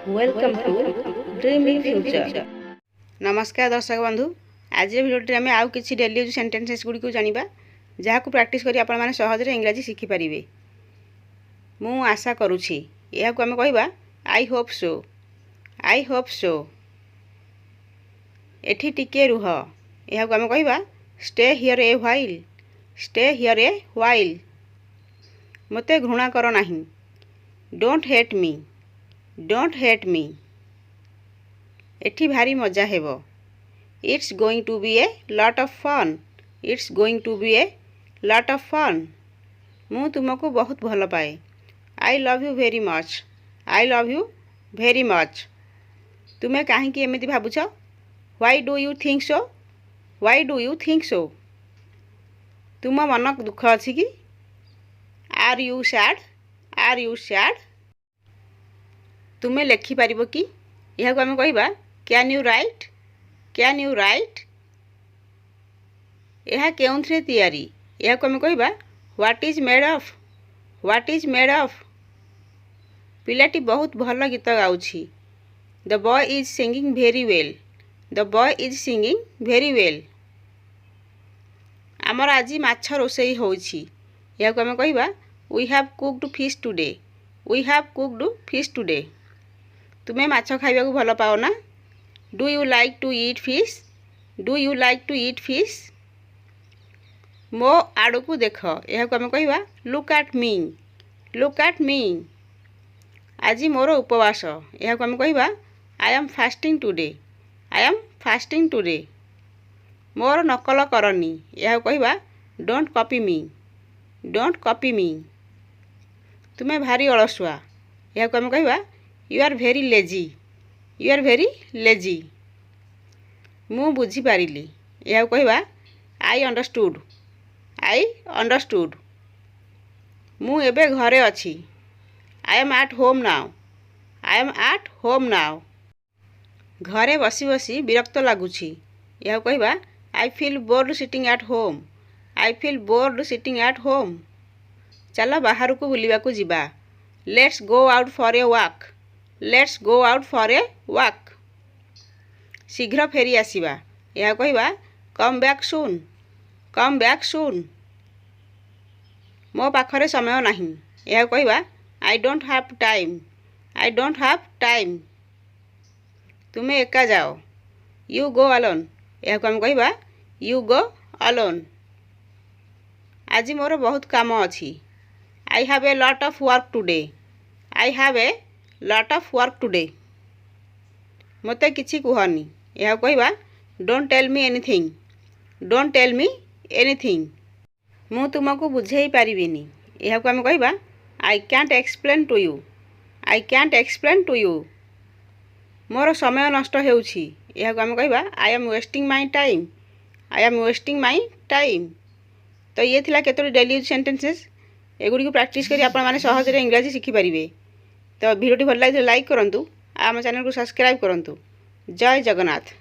Welcome to dreamy future. नमस्कार दर्शक बंधु, आज भिडियोटी आम आउ कि डेली यूज सेंटेंसेस गुड़ी को जाना जहाँ को प्राक्टिस करी आपण मैंने सहजरे इंग्राजी शिखिपारे। मु आशा करुछि यह आम कहवा I hope so. I hope so. एठी टिके रुह यह आम कहवा stay here a while. Stay here a while. मते घृणा कर नहीं। Don't hate me. Don't hate me. एठी भारी मजा हेबो। It's going to be a lot of fun. It's going to be a lot of fun. मु तुमको बहुत भल पाए। I love you very much. I love you very much. तुम्हें कहीं एमती भावुच? Why do you think so? Why do you think सो? तुम मन दुख अच्छी कि? Are you sad? Are you sad? तुम्हें लेखिपार कि? यह आम कहवा can you write? Can you write? यह केउंथरे तैयारी? यह आम कहवा what is made of? What is made of? पिलाटी बहुत भल गीत गाउछि। The boy is singing very well. The boy is singing very well. आमर आज माछ रोषेई होछि। यह आम कहवा we have cooked fish today. We have cooked fish today. तुम्हें माछ खाइबा को भल पाओ ना? Do you like to eat fish? Do you like to eat fish? मो आड़ को देख यह आम कहवा look at me. Look at me. आज मोर उपवास। यह आम कहवा I am fasting today. I am fasting today. मोर नकल करनी। यह कहवा don't copy me. Don't copy me. तुम्हें भारी अलसुआ। यह आम कहवा you are very lazy. You are very lazy. मु बुझी पारिली। यह कहवा आई अंडरस्टूड। I understood. मु एबे घरे अच्छी। I am at home now. I am at home now. घरे बसी बसी विरक्त लगुछि। यह कहवा I feel bored sitting at home. I feel bored sitting at home. चल बाहर को बुलिबा को जिबा। Let's go out for a walk. Let's go out for a walk. शीघ्र फेरी आसिबा। यह कहवा come back soon. Come back soon. मो पाखरे समय नहीं। यह कहवा I don't have time. I don't have time. तुम्हें एका जाओ। You go alone. यह आम कहवा यू गो अलोन। आज मोर बहुत काम अच्छी। I have a lot of work today. I have a lot of work today. मते किछि कुहनी। यह कहवा don't tell me anything. Don't tell me anything. मु तुमको बुझेई पारिबिनी। यह आम कहवा I can't explain to you. I can't explain to you. मोर समय नष्ट हेउछि। यह आम कहवा I am wasting my time. I am wasting my time. तो ये थिला केतोटी डेली यूज सेंटेंसेस। एगुड़ी को प्राक्टिस करी आपण माने सहजरे इंग्राजी शिखिपारे। तो भिडियोटी भल लगे लाइक करंतु। आम चैनल को सब्सक्राइब करंतु। जय जगन्नाथ।